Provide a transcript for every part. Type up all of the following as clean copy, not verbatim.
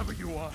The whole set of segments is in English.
whoever you are.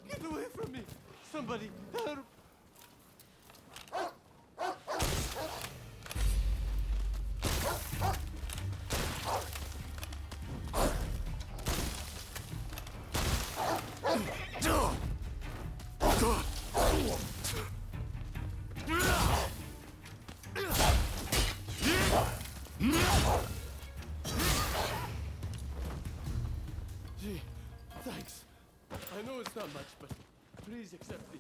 Get away from me! Somebody help! Gee, thanks. I know it's not much, but please accept these.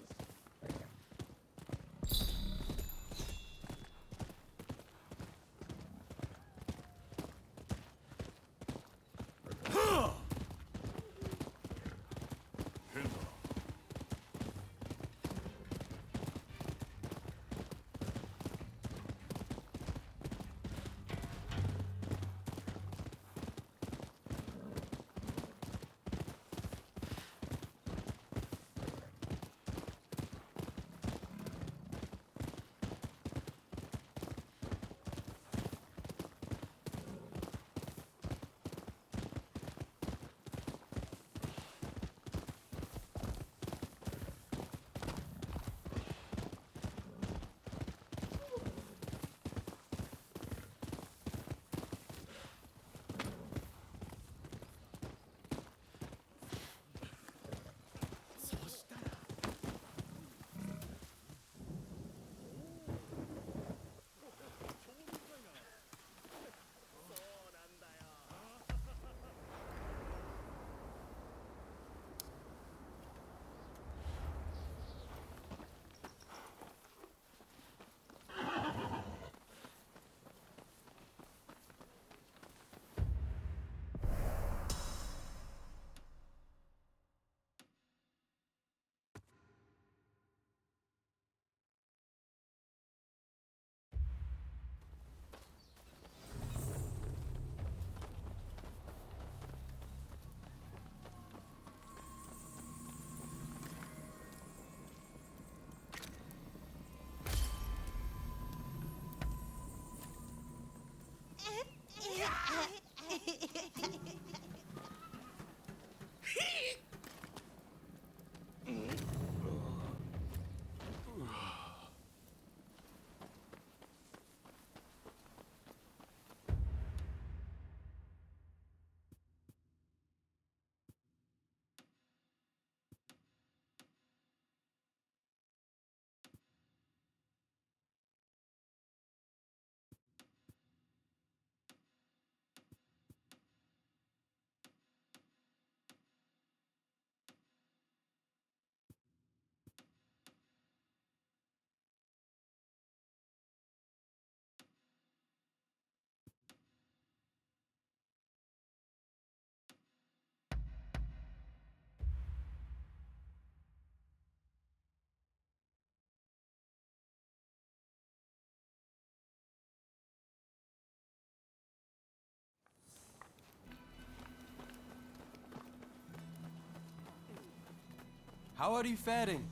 How are you faring?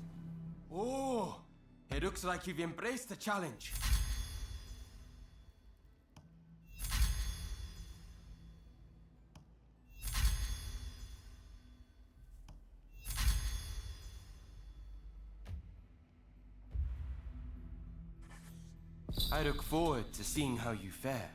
Oh, it looks like you've embraced the challenge. I look forward to seeing how you fare.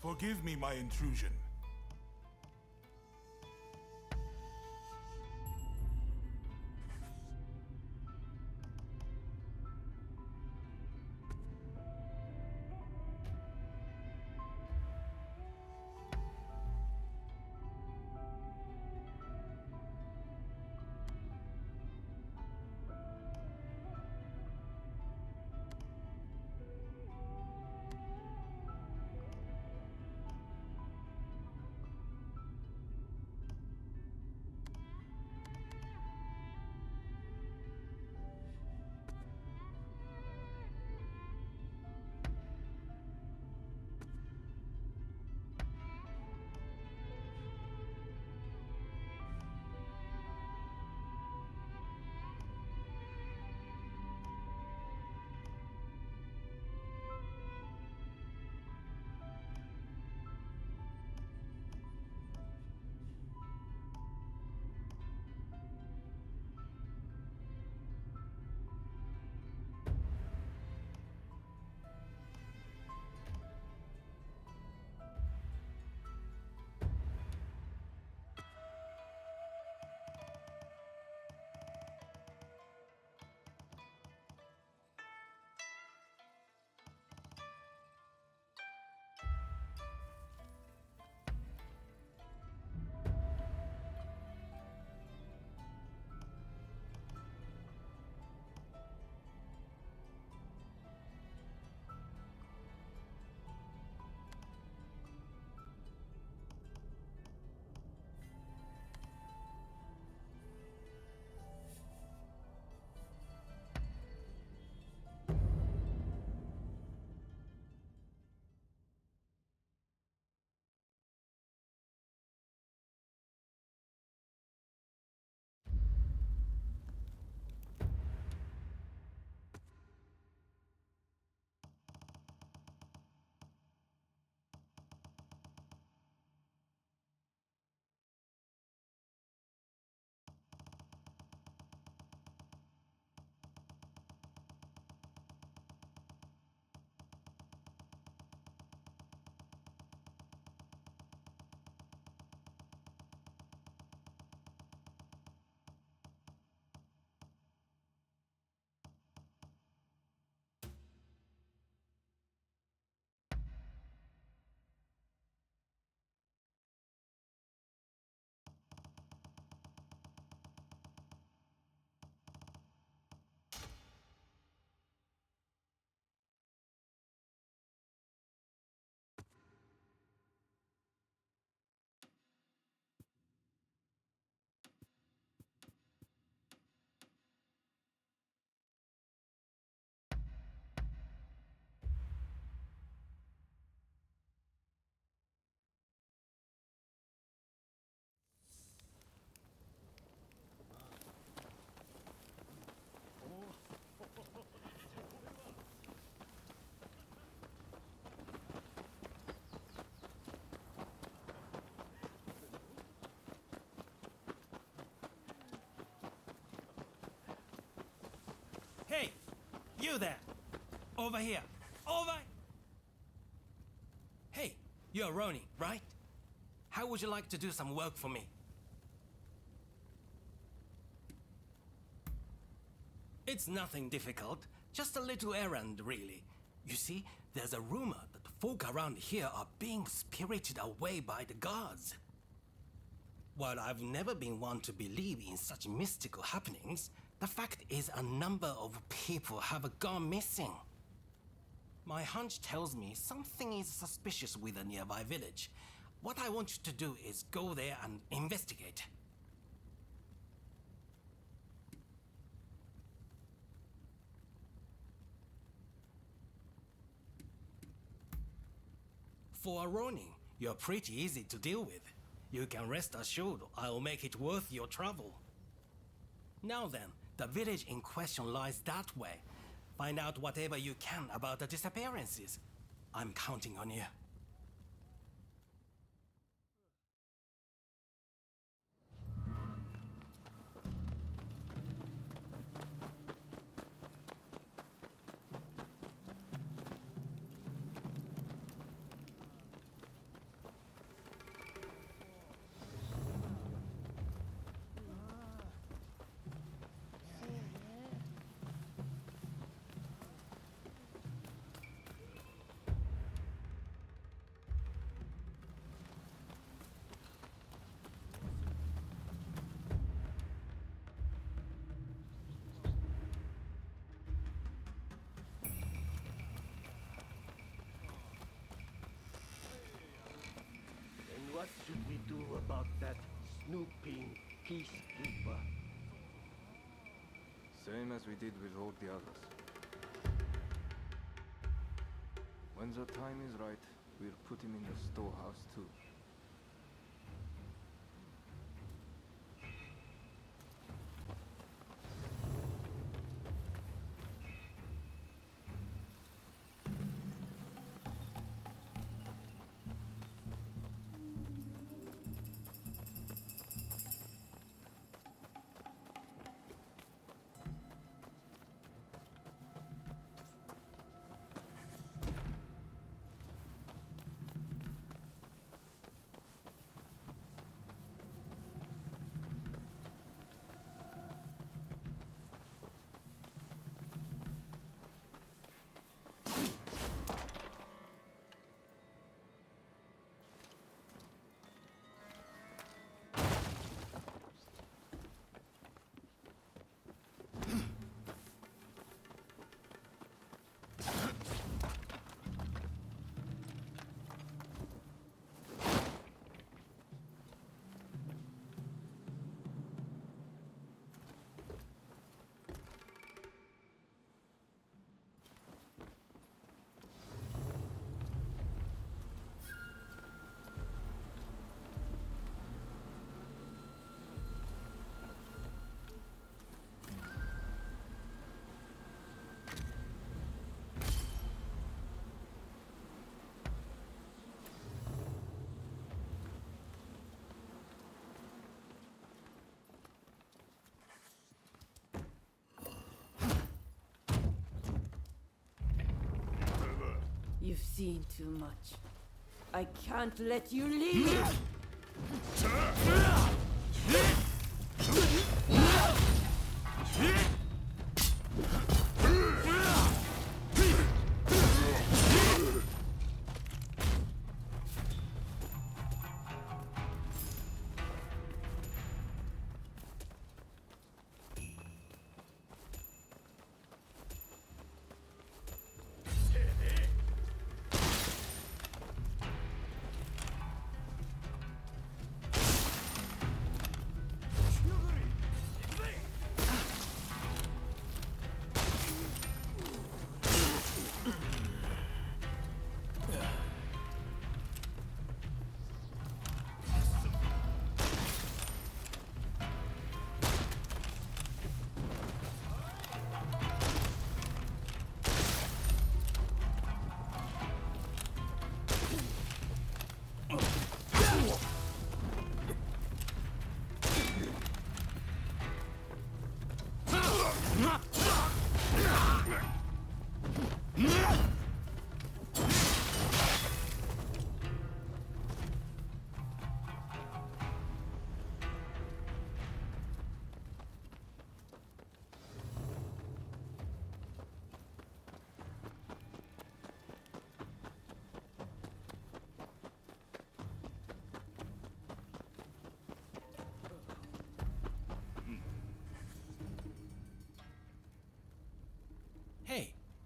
Forgive me my intrusion. You there! Over here! Over! Hey, you're Ronin, right? How would you like to do some work for me? It's nothing difficult, just a little errand, really. You see, there's a rumor that folk around here are being spirited away by the gods. While I've never been one to believe in such mystical happenings, the fact is a number of people have gone missing. My hunch tells me something is suspicious with a nearby village. What I want you to do is go there and investigate. For a Ronin, you're pretty easy to deal with. You can rest assured I'll make it worth your trouble. Now then, the village in question lies that way. Find out whatever you can about the disappearances. I'm counting on you. What should we do about that snooping peacekeeper? Same as we did with all the others. When the time is right, we'll put him in the storehouse too. You've seen too much. I can't let you leave!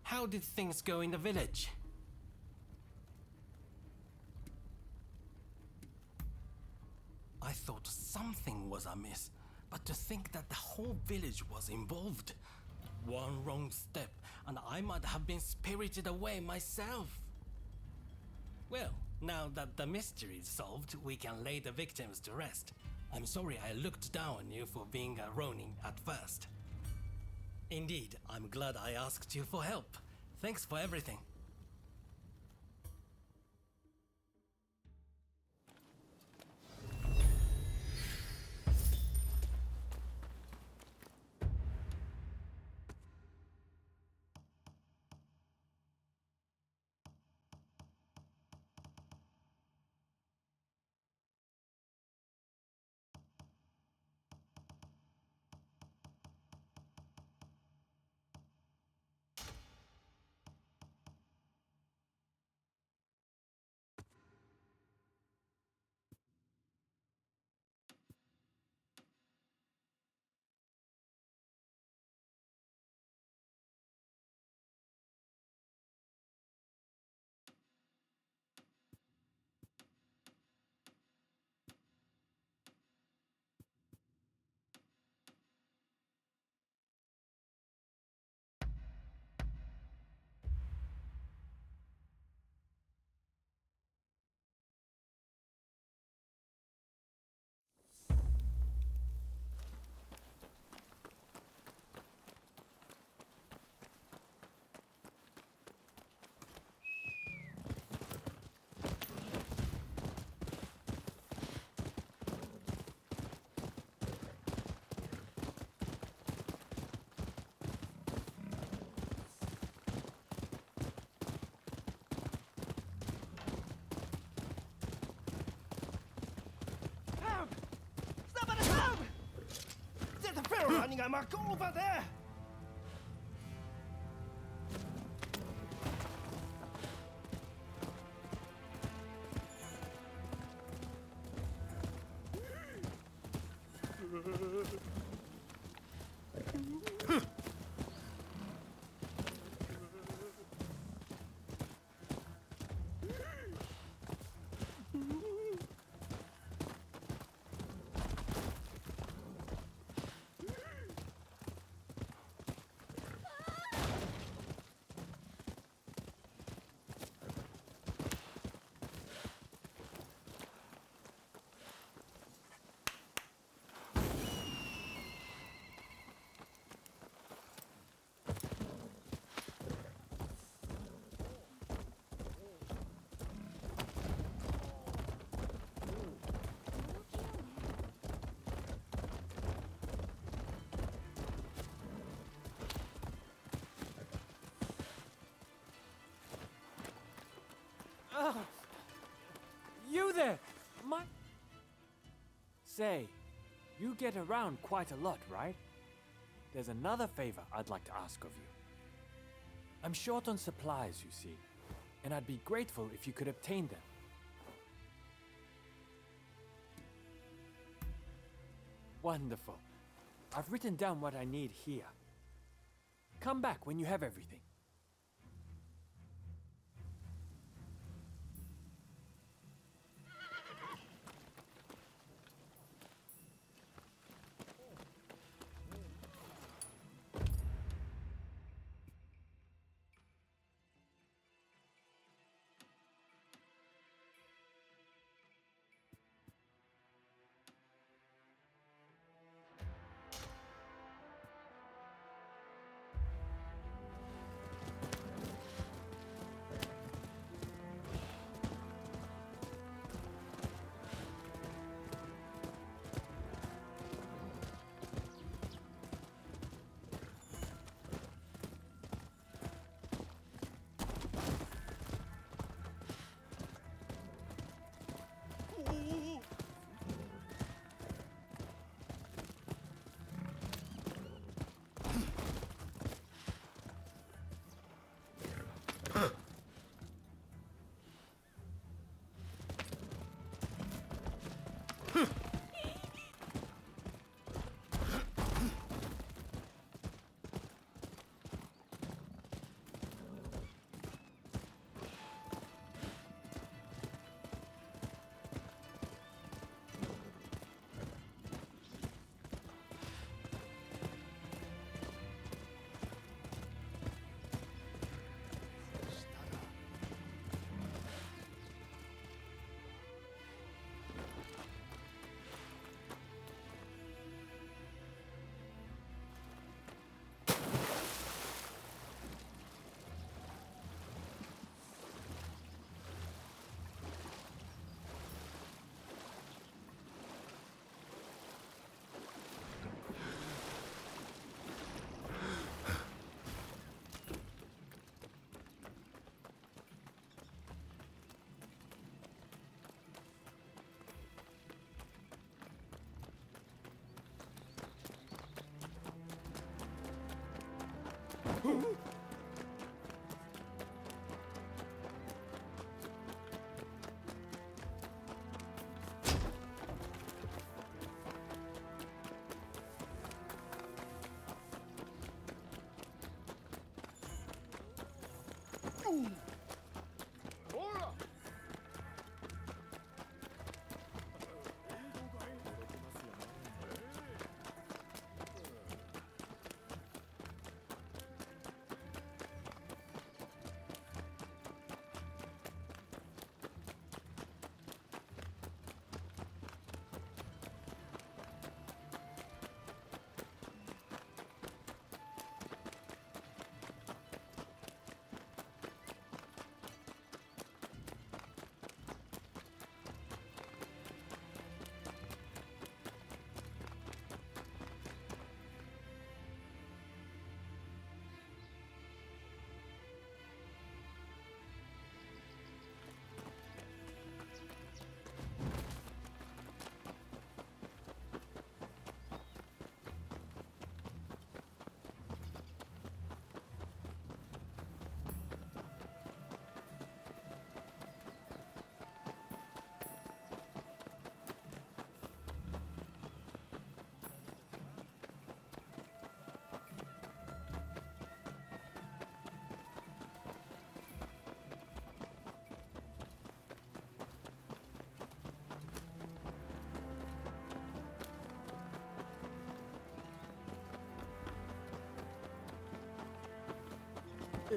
how did things go in the village? I thought something was amiss, but to think that the whole village was involved. One wrong step, and I might have been spirited away myself. Well, now that the mystery is solved, we can lay the victims to rest. I'm sorry I looked down on you for being a Ronin at first. Indeed, I'm glad I asked you for help. Thanks for everything. There's a ferry running amok over there! You there! Say, you get around quite a lot, right? There's another favor I'd like to ask of you. I'm short on supplies, you see, and I'd be grateful if you could obtain them. Wonderful. I've written down what I need here. Come back when you have everything. 聞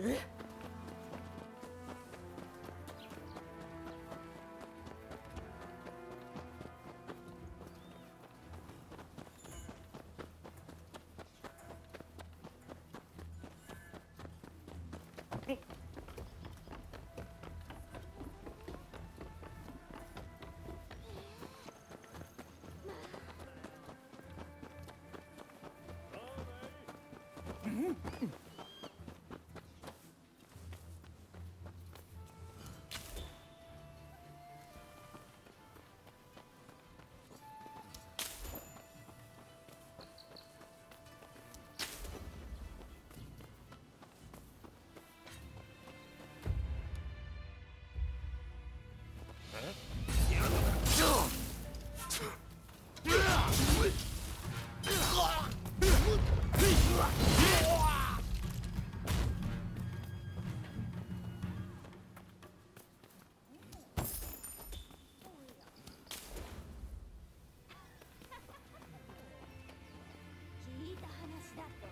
いた話だと、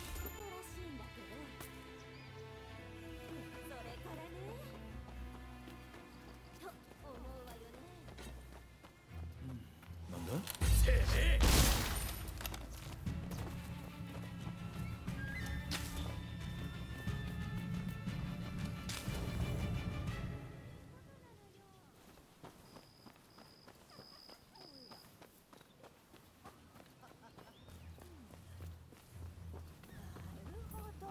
男らしいんだけど、それからね、と思うわよね。なんだ？なるほど。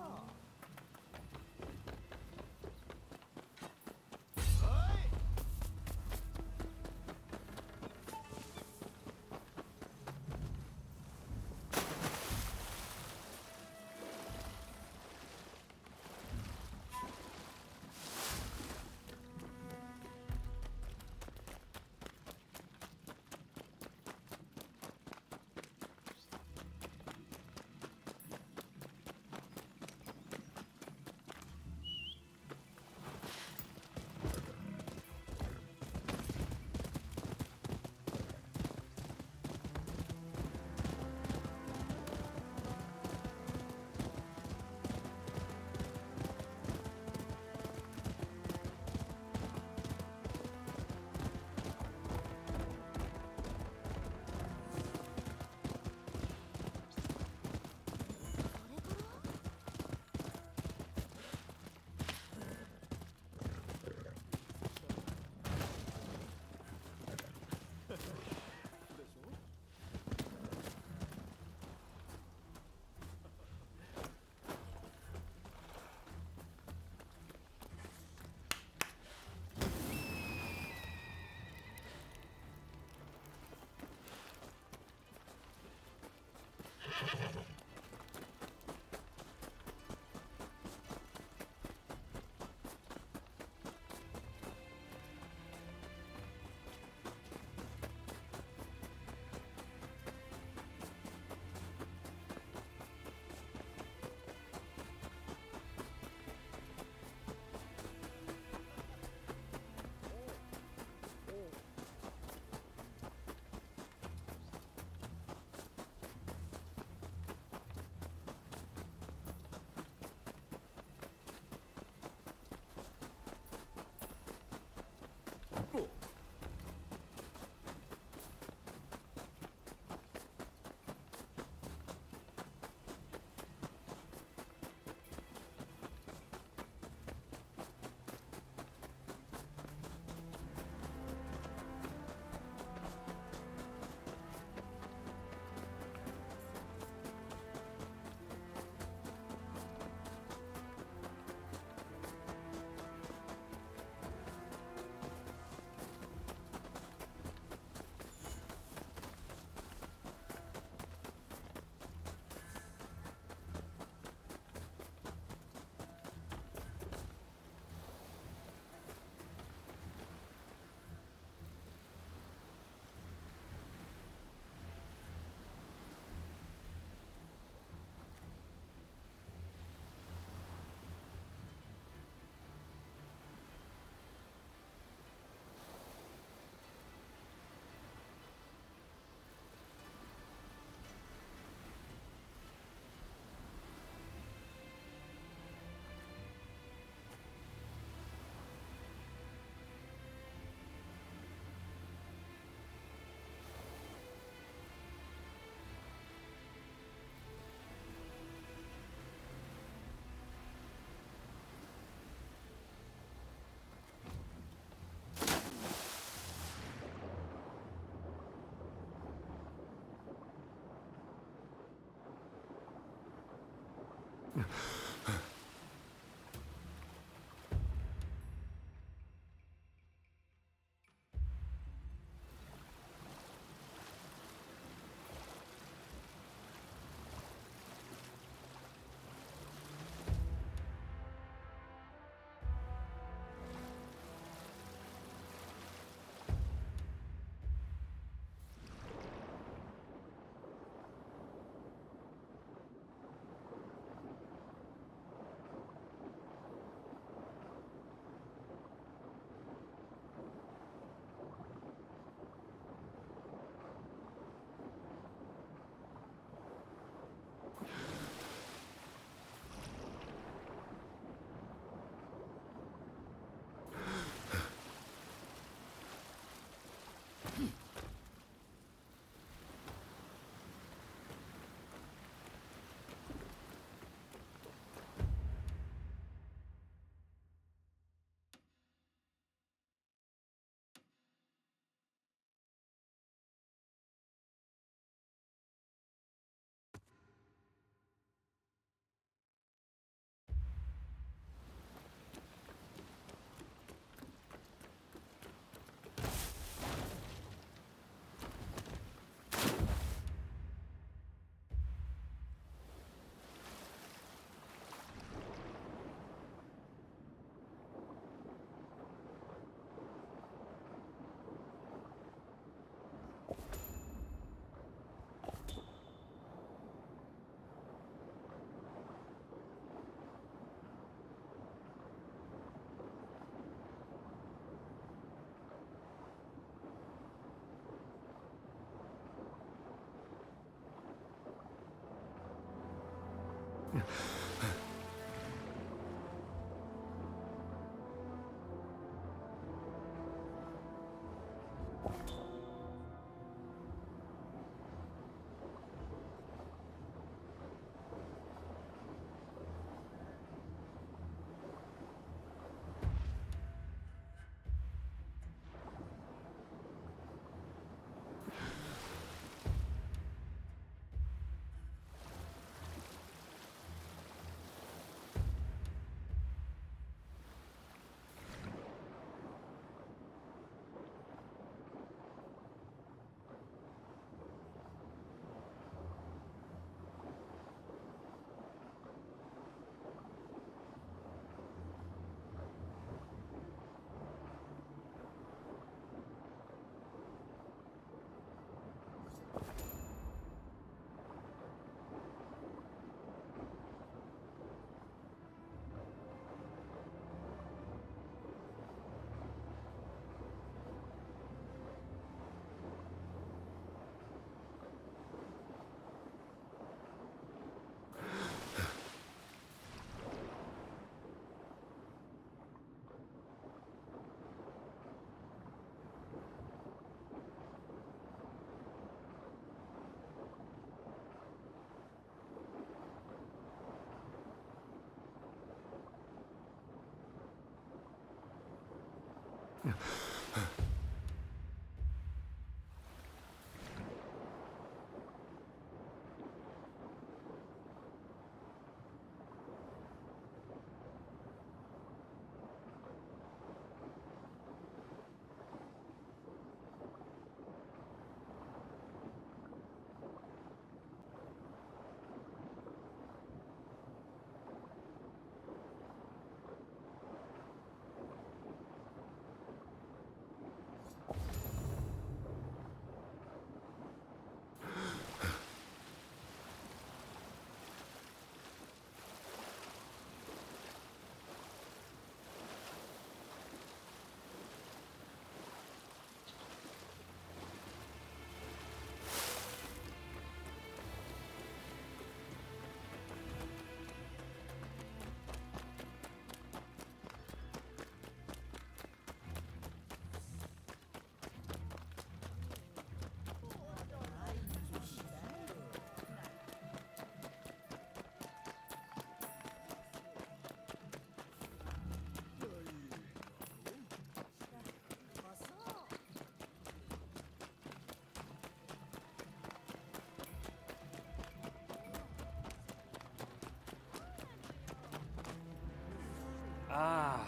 Ah,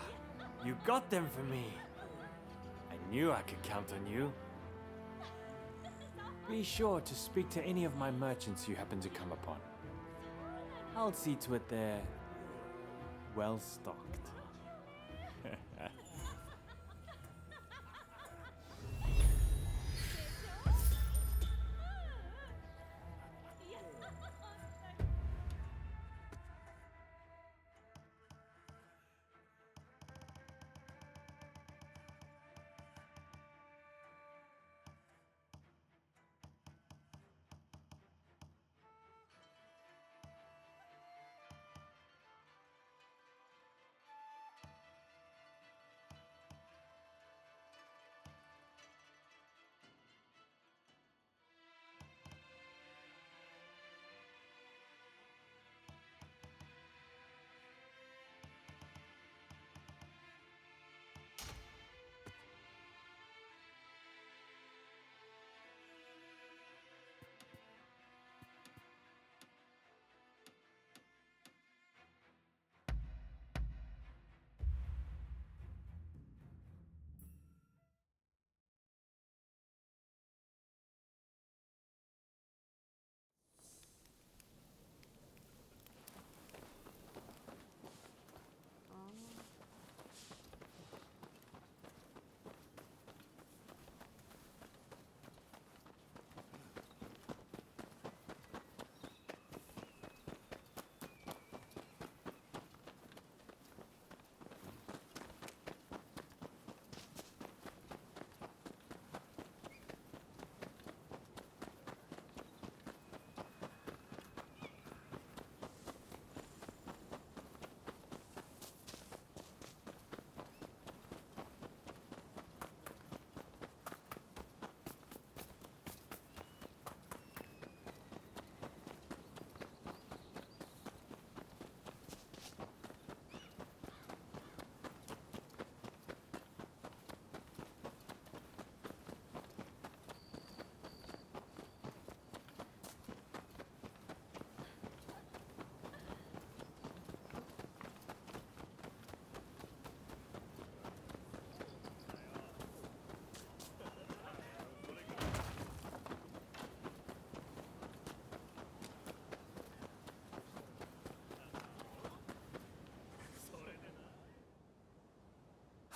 you got them for me. I knew I could count on you. Be sure to speak to any of my merchants you happen to come upon. I'll see to it they're well stocked.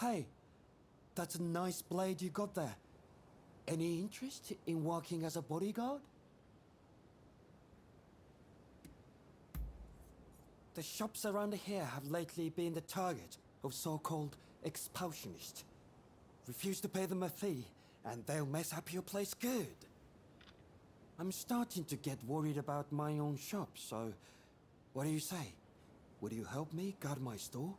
Hey, that's a nice blade you got there. Any interest in working as a bodyguard? The shops around here have lately been the target of so-called expulsionists. Refuse to pay them a fee, and they'll mess up your place good. I'm starting to get worried about my own shop, so what do you say? Will you help me guard my store?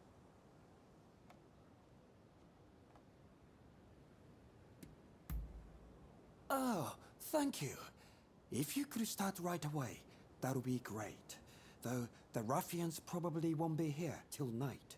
Oh, thank you. If you could start right away, that would be great. Though the ruffians probably won't be here till night.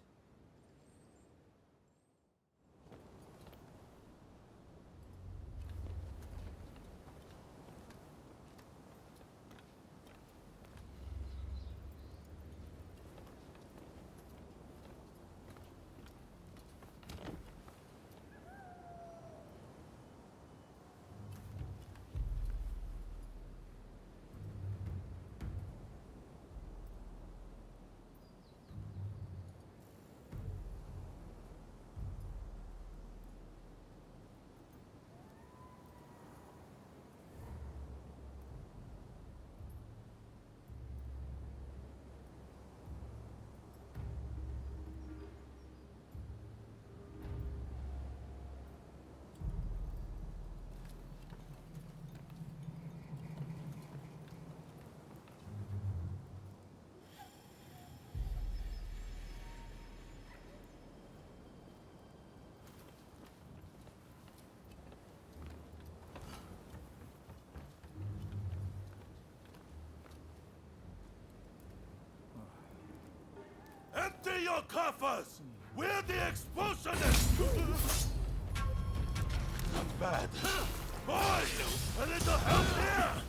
Empty your coffers! We're the expulsionists! Not bad. Boys, a little help here!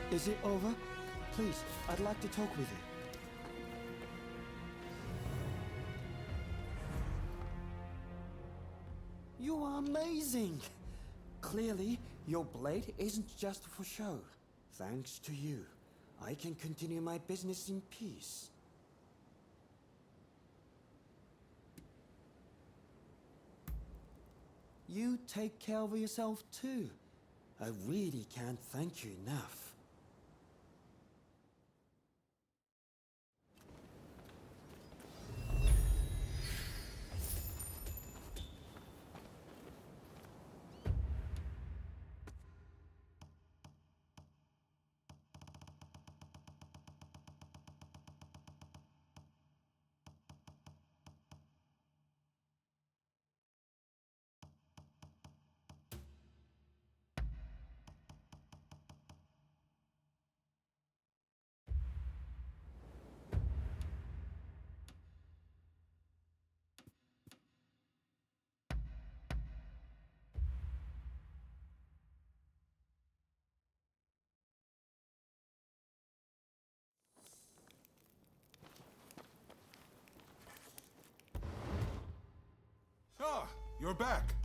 Is it over? Please, I'd like to talk with you. You are amazing! Clearly, your blade isn't just for show. Thanks to you, I can continue my business in peace. You take care of yourself too. I really can't thank you enough. Ah, you're back.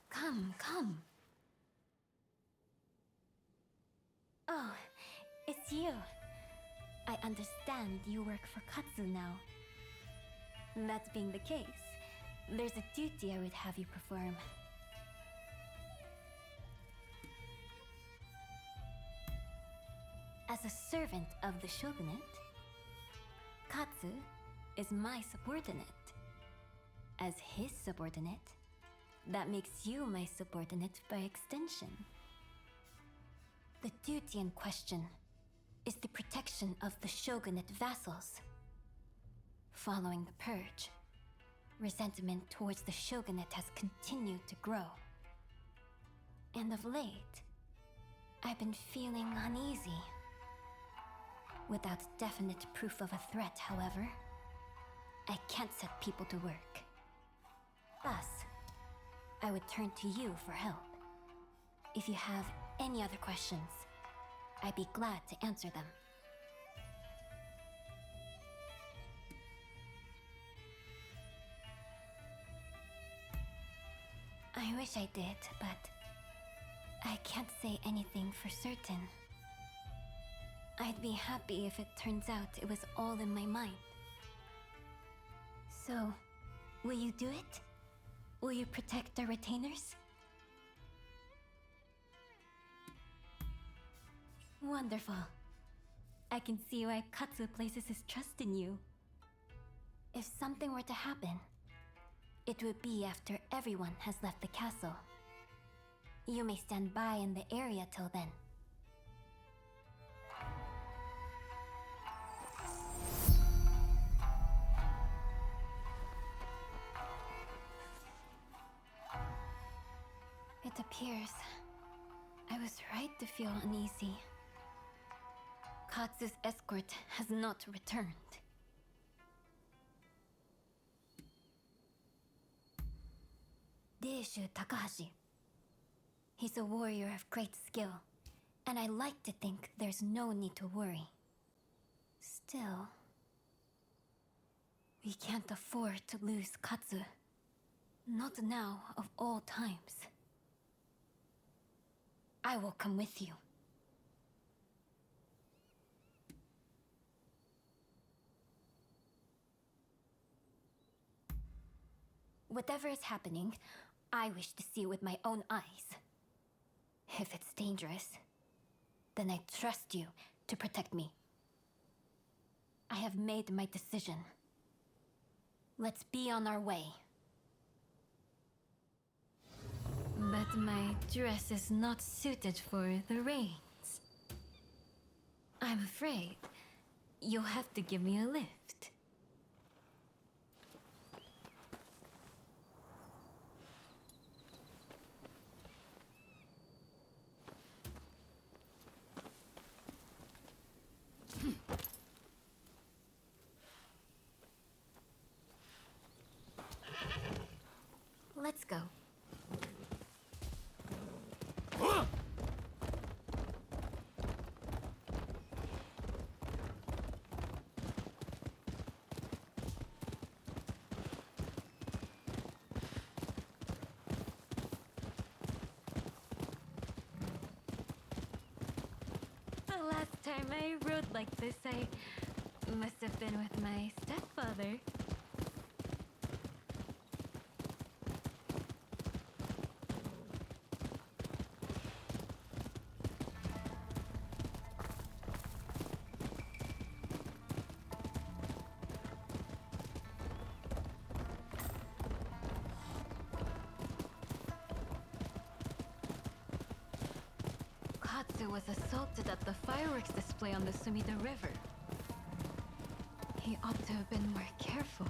Come, come. Oh, it's you. I understand you work for Katsu now. That being the case, there's a duty I would have you perform. As a servant of the shogunate, Katsu is my subordinate. As his subordinate, that makes you my subordinate by extension. The duty in question is the protection of the shogunate vassals. Following the purge, resentment towards the shogunate has continued to grow. And of late, I've been feeling uneasy. Without definite proof of a threat, however, I can't set people to work. Thus, I would turn to you for help. If you have any other questions, I'd be glad to answer them. I wish I did, but I can't say anything for certain. I'd be happy if it turns out it was all in my mind. So, will you do it? Will you protect our retainers? Wonderful. I can see why Katsu places his trust in you. If something were to happen, it would be after everyone has left the castle. You may stand by in the area till then. It appears I was right to feel uneasy. Katsu's escort has not returned. Deishu Takahashi. He's a warrior of great skill, and I like to think there's no need to worry. Still, we can't afford to lose Katsu. Not now of all times. I will come with you. Whatever is happening, I wish to see with my own eyes. If it's dangerous, then I trust you to protect me. I have made my decision. Let's be on our way. But my dress is not suited for the rains. I'm afraid you'll have to give me a lift. Let's go. The last time I rode like this, I must have been with my stepfather. Katsu was assaulted at the fireworks display on the Sumida River. He ought to have been more careful.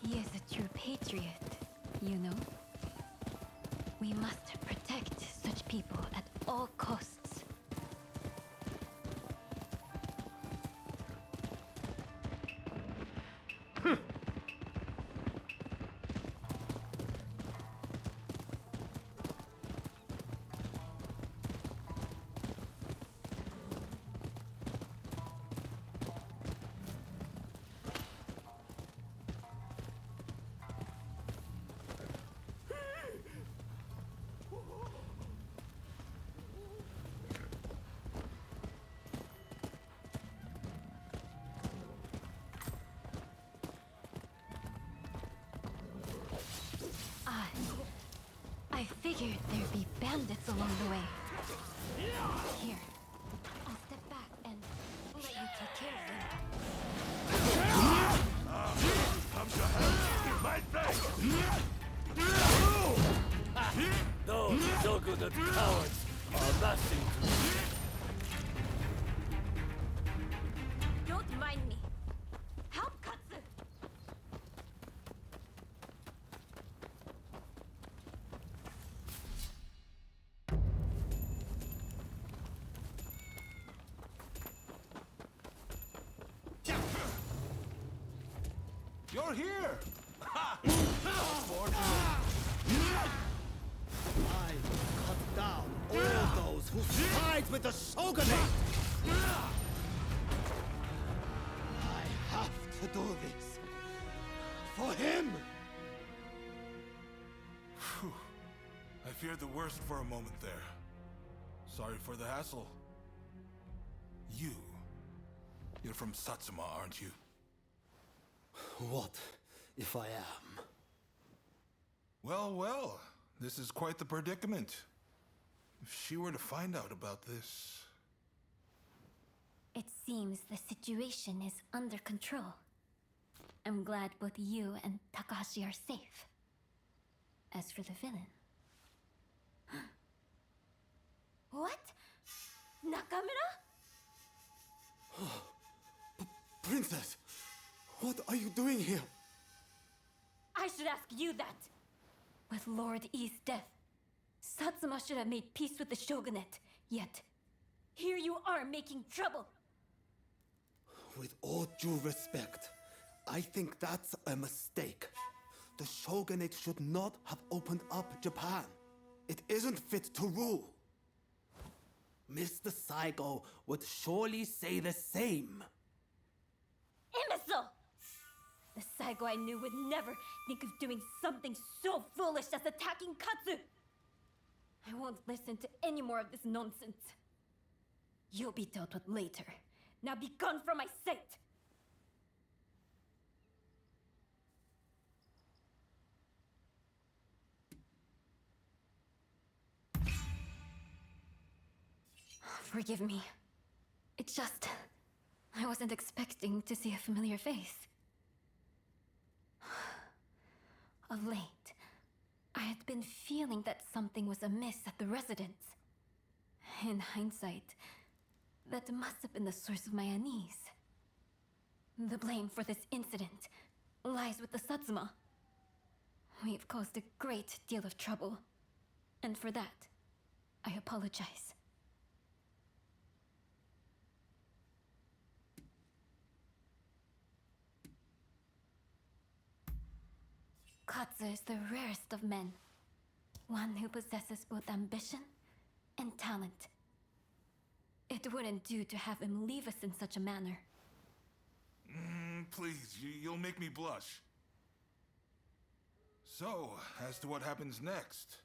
He is a true patriot, you know. We must protect such people at all costs. I figured there'd be bandits along the way. Here, I'll step back and let you take care of them. Those so-good cowards are nothing to me. Don't mind me. Help Katsu! You're here! I cut down all those who side with the shogunate! I have to do this. For him! Phew. I feared the worst for a moment there. Sorry for the hassle. You're from Satsuma, aren't you? What if I am. Well, well, this is quite the predicament. If she were to find out about this... It seems the situation is under control. I'm glad both you and Takahashi are safe. As for the villain... What? Nakamura? Princess, what are you doing here? I should ask you that. With Lord E's death, Satsuma should have made peace with the shogunate. Yet, here you are making trouble. With all due respect, I think that's a mistake. The shogunate should not have opened up Japan. It isn't fit to rule. Mr. Saigo would surely say the same. Imbecile! The Saigo I knew would never think of doing something so foolish as attacking Katsu! I won't listen to any more of this nonsense. You'll be dealt with later. Now be gone from my sight! Forgive me. It's just... I wasn't expecting to see a familiar face. Of late, I had been feeling that something was amiss at the residence. In hindsight, that must have been the source of my unease. The blame for this incident lies with the Satsuma. We've caused a great deal of trouble, and for that, I apologize. Katsu is the rarest of men. One who possesses both ambition and talent. It wouldn't do to have him leave us in such a manner. Please, you'll make me blush. So, as to what happens next.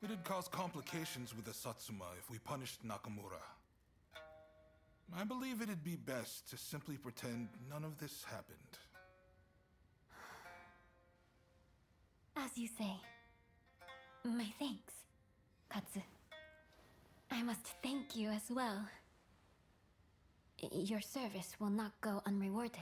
It'd cause complications with the Satsuma if we punished Nakamura. I believe it'd be best to simply pretend none of this happened. As you say. My thanks, Katsu. I must thank you as well. Your service will not go unrewarded.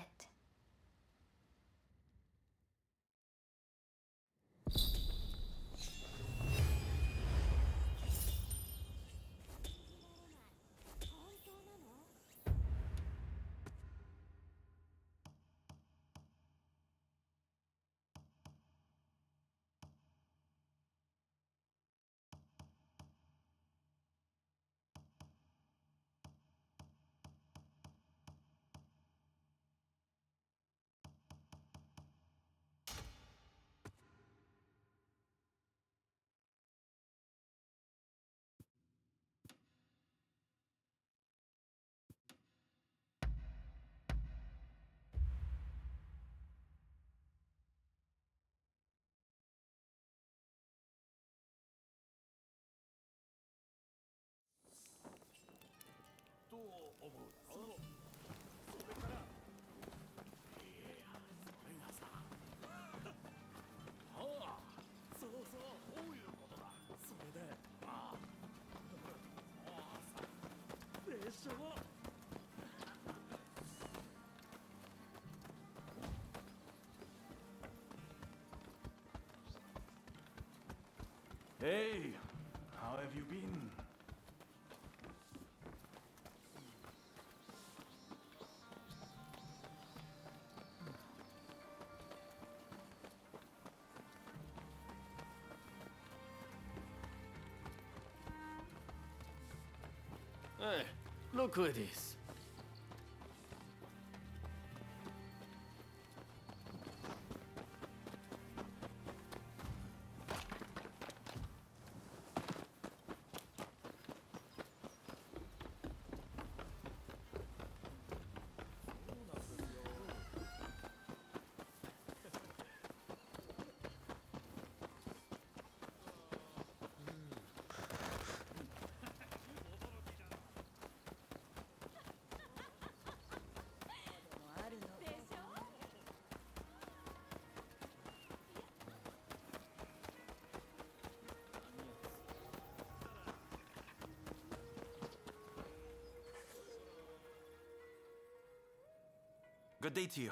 Hey, how have you been? Hey, look who it is. Good day to you.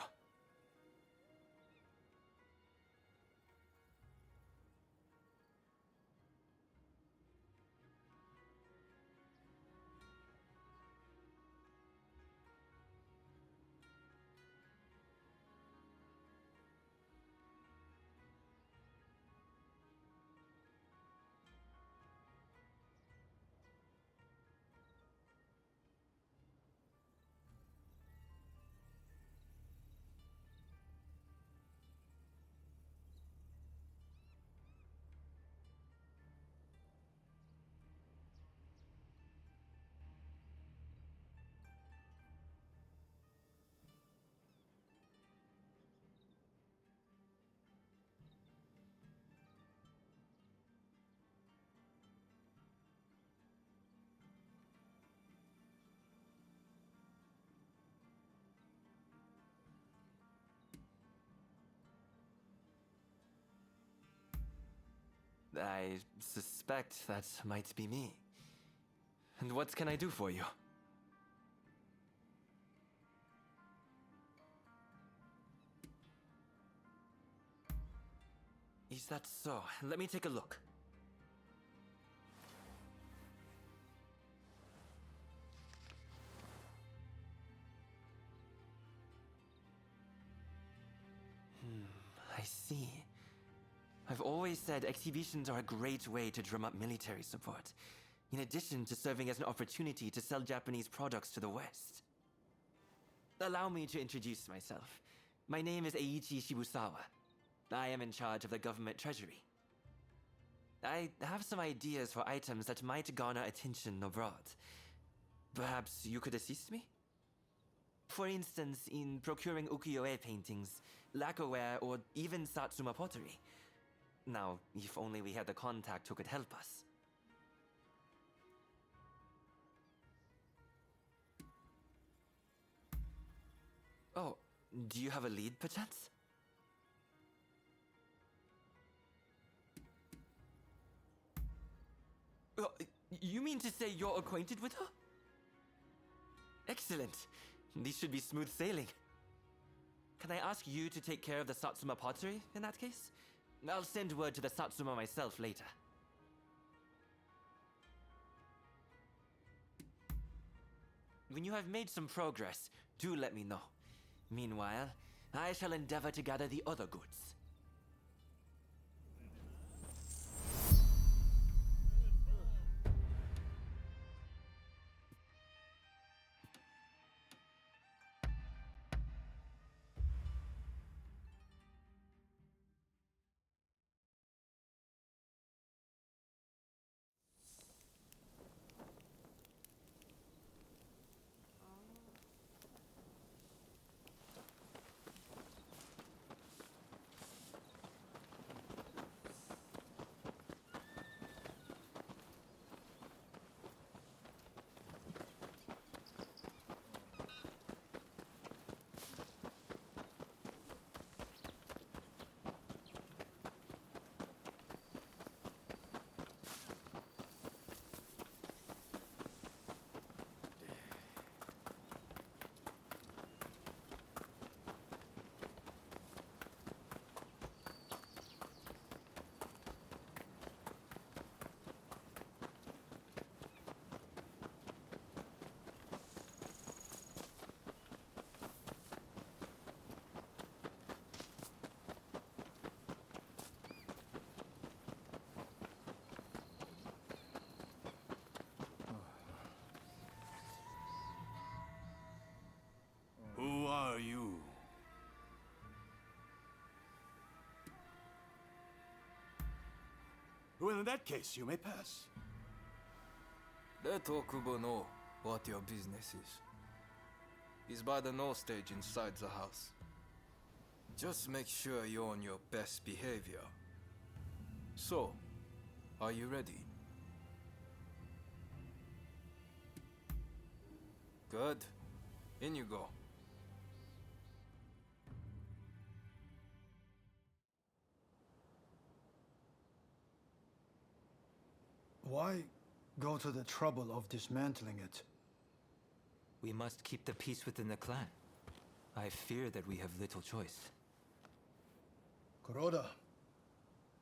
I suspect that might be me. And what can I do for you? Is that so? Let me take a look. I see. I've always said exhibitions are a great way to drum up military support, in addition to serving as an opportunity to sell Japanese products to the West. Allow me to introduce myself. My name is Eiichi Shibusawa. I am in charge of the government treasury. I have some ideas for items that might garner attention abroad. Perhaps you could assist me? For instance, in procuring ukiyo-e paintings, lacquerware, or even satsuma pottery. Now, if only we had the contact who could help us. Oh, do you have a lead, perchance? You mean to say you're acquainted with her? Excellent. These should be smooth sailing. Can I ask you to take care of the satsuma pottery, in that case? I'll send word to the satsuma myself later. When you have made some progress, do let me know. Meanwhile, I shall endeavor to gather the other goods. Who are you? Well, in that case, you may pass. Let Okubo know what your business is. He's by the no stage inside the house. Just make sure you're on your best behavior. So, are you ready? Good. In you go. Why go to the trouble of dismantling it? We must keep the peace within the clan. I fear that we have little choice. Kuroda,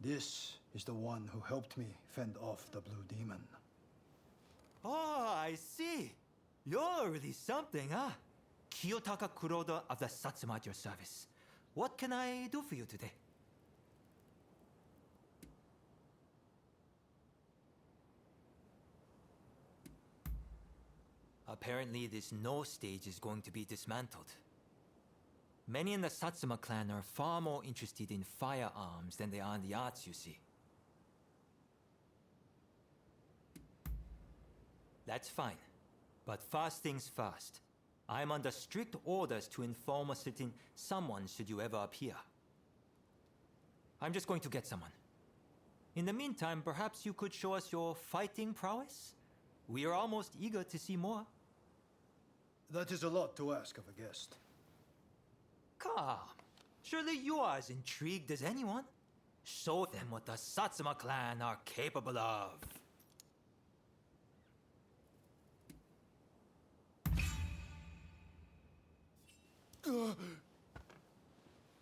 this is the one who helped me fend off the Blue Demon. Oh, I see. You're really something, huh? Kiyotaka Kuroda of the Satsuma at your service. What can I do for you today? Apparently, this No stage is going to be dismantled. Many in the Satsuma clan are far more interested in firearms than they are in the arts, you see. That's fine. But first things first. I'm under strict orders to inform a certain someone should you ever appear. I'm just going to get someone. In the meantime, perhaps you could show us your fighting prowess? We are almost eager to see more. That is a lot to ask of a guest. Come. Surely you are as intrigued as anyone. Show them what the Satsuma clan are capable of.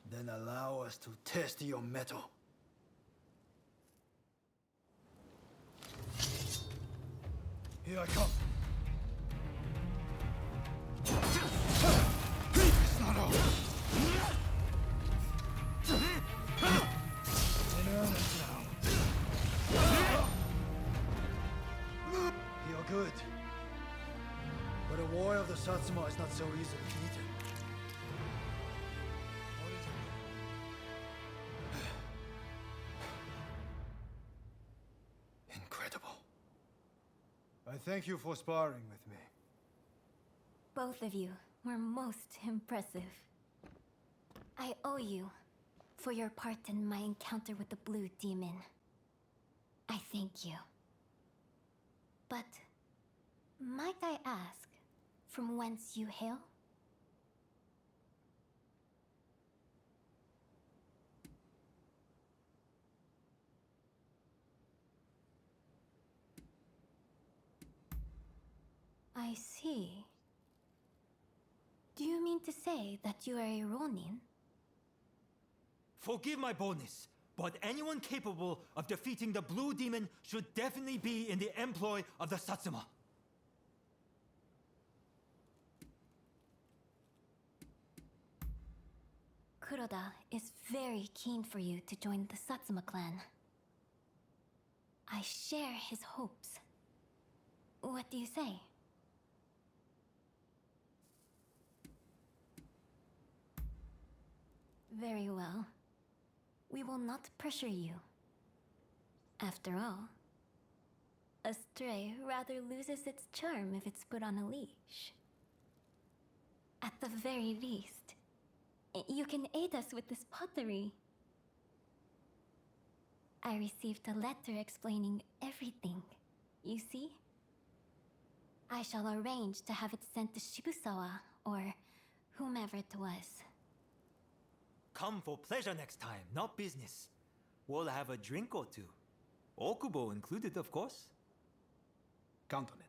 Then allow us to test your mettle. Here I come. It's not over. In earnest now. You're good. But a warrior of the Satsuma is not so easily beaten. What is it? Incredible. I thank you for sparring with me. Both of you were most impressive. I owe you for your part in my encounter with the Blue Demon. I thank you. But might I ask from whence you hail? I see. Do you mean to say that you are a Ronin? Forgive my boldness, but anyone capable of defeating the Blue Demon should definitely be in the employ of the Satsuma. Kuroda is very keen for you to join the Satsuma clan. I share his hopes. What do you say? Very well. We will not pressure you. After all, a stray rather loses its charm if it's put on a leash. At the very least, you can aid us with this pottery. I received a letter explaining everything, you see? I shall arrange to have it sent to Shibusawa, or whomever it was. Come for pleasure next time, not business. We'll have a drink or two. Okubo included, of course. Count on it.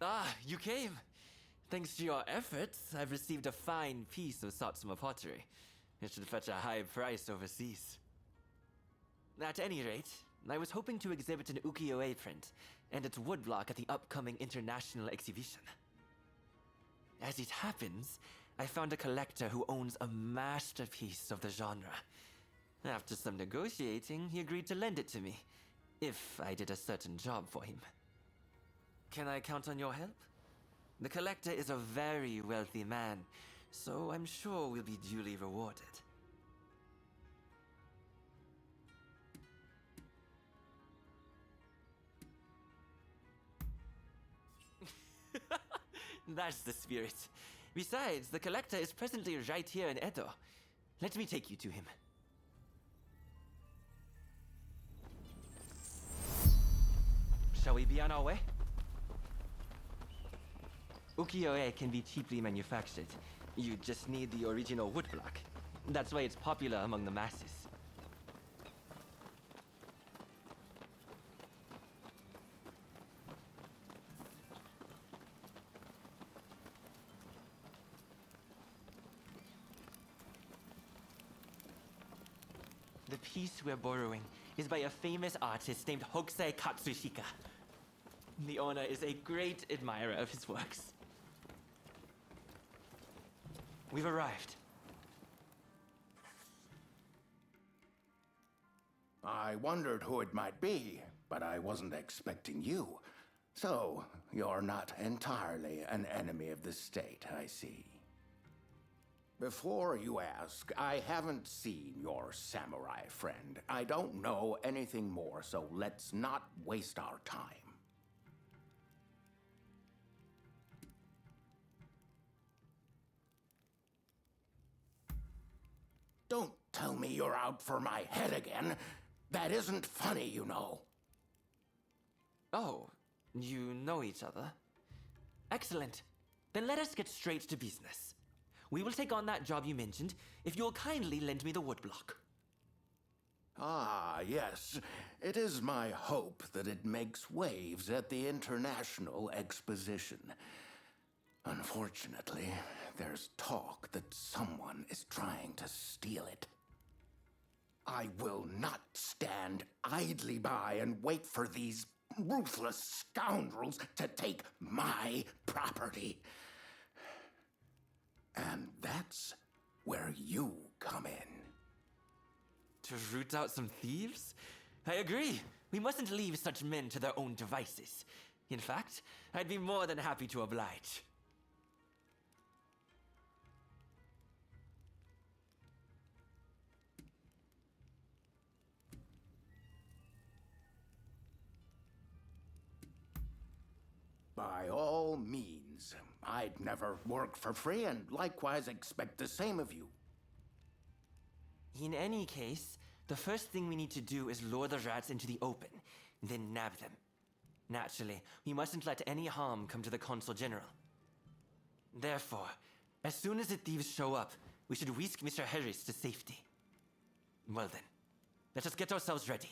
Ah, you came. Thanks to your efforts, I've received a fine piece of Satsuma pottery. It should fetch a high price overseas. At any rate, I was hoping to exhibit an ukiyo-e print and its woodblock at the upcoming international exhibition. As it happens, I found a collector who owns a masterpiece of the genre. After some negotiating, he agreed to lend it to me, if I did a certain job for him. Can I count on your help? The collector is a very wealthy man, so I'm sure we'll be duly rewarded. That's the spirit. Besides, the collector is presently right here in Edo. Let me take you to him. Shall we be on our way? Ukiyo-e can be cheaply manufactured. You just need the original woodblock. That's why it's popular among the masses. The piece we're borrowing is by a famous artist named Hokusai Katsushika. The owner is a great admirer of his works. We've arrived. I wondered who it might be, but I wasn't expecting you. So, you're not entirely an enemy of the state, I see. Before you ask, I haven't seen your samurai friend. I don't know anything more, so let's not waste our time. Don't tell me you're out for my head again. That isn't funny, you know. Oh, you know each other? Excellent. Then let us get straight to business. We will take on that job you mentioned if you'll kindly lend me the woodblock. Ah, yes. It is my hope that it makes waves at the International Exposition. Unfortunately, there's talk that someone is trying to steal it. I will not stand idly by and wait for these ruthless scoundrels to take my property. And that's where you come in. To root out some thieves? I agree. We mustn't leave such men to their own devices. In fact, I'd be more than happy to oblige. By all means. I'd never work for free and likewise expect the same of you. In any case, the first thing we need to do is lure the rats into the open, then nab them. Naturally, we mustn't let any harm come to the Consul General. Therefore, as soon as the thieves show up, we should whisk Mr. Harris to safety. Well then, let us get ourselves ready.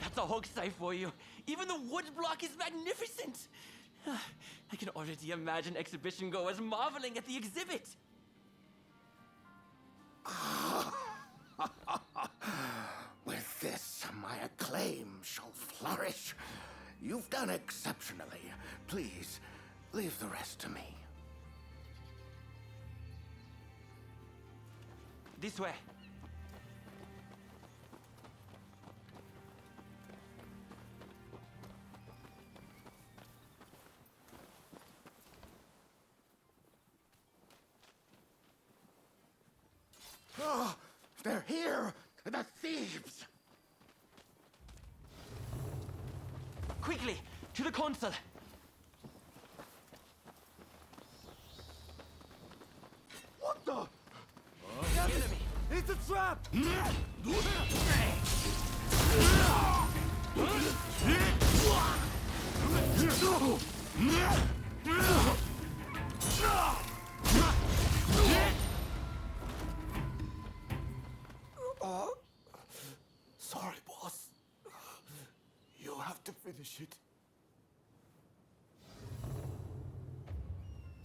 That's a hokusai for you. Even the woodblock is magnificent. I can already imagine exhibition goers marveling at the exhibit. With this, my acclaim shall flourish. You've done exceptionally. Please, leave the rest to me. This way. Oh, they're here! The thieves! Quickly, to the consul! What the? Enemy! It's a trap! Sorry, boss. this shit.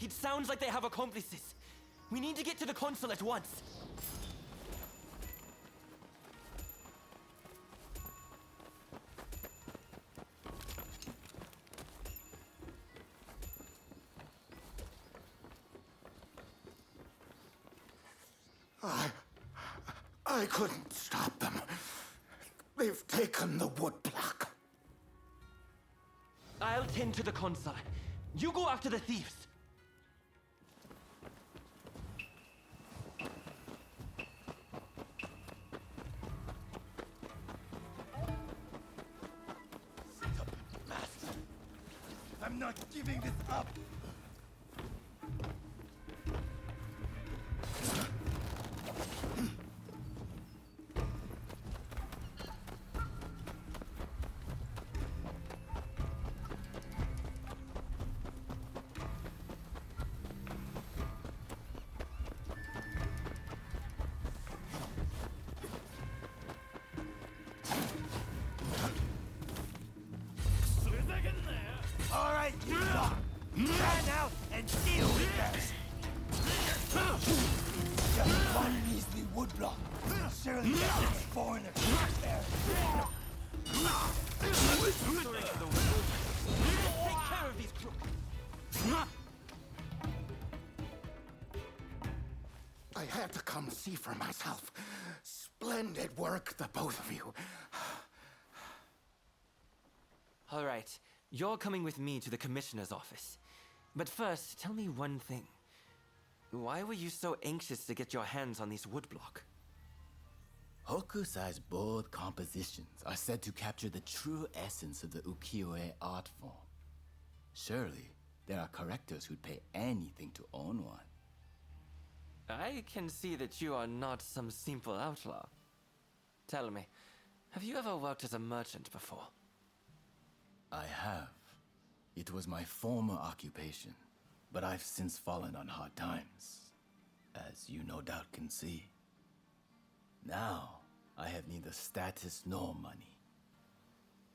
It sounds like they have accomplices. We need to get to the console at once. I couldn't stop them. They've taken the woodblock. I'll tend to the console. You go after the thieves. I'm not giving this up! Alright, you lot! Stand out and deal with this! Just one measly woodblock. Surely that foreigner there. Take care of these crooks. I had to come see for myself. Splendid work, the both of you. All right, you're coming with me to the commissioner's office. But first, tell me one thing. Why were you so anxious to get your hands on these woodblock? Hokusai's bold compositions are said to capture the true essence of the ukiyo-e art form. Surely, there are collectors who'd pay anything to own one. I can see that you are not some simple outlaw. Tell me, have you ever worked as a merchant before? I have. It was my former occupation, but I've since fallen on hard times, as you no doubt can see. Now, I have neither status nor money.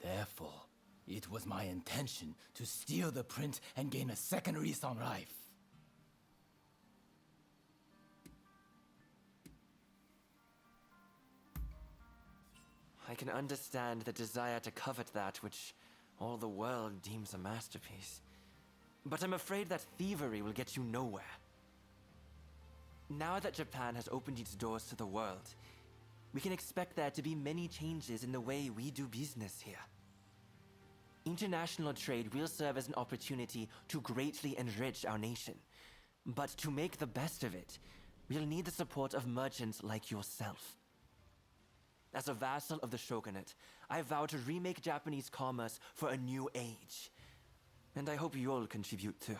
Therefore, it was my intention to steal the print and gain a second lease on life. I can understand the desire to covet that which all the world deems a masterpiece. But I'm afraid that thievery will get you nowhere. Now that Japan has opened its doors to the world, we can expect there to be many changes in the way we do business here. International trade will serve as an opportunity to greatly enrich our nation. But to make the best of it, we'll need the support of merchants like yourself. As a vassal of the shogunate, I vow to remake Japanese commerce for a new age. And I hope you'll contribute too.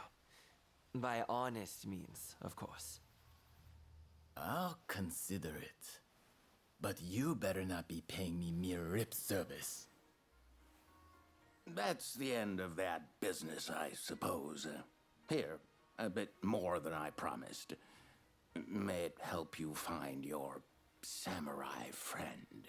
By honest means, of course. I'll consider it. But you better not be paying me mere lip service. That's the end of that business, I suppose. Here, a bit more than I promised. May it help you find your samurai friend.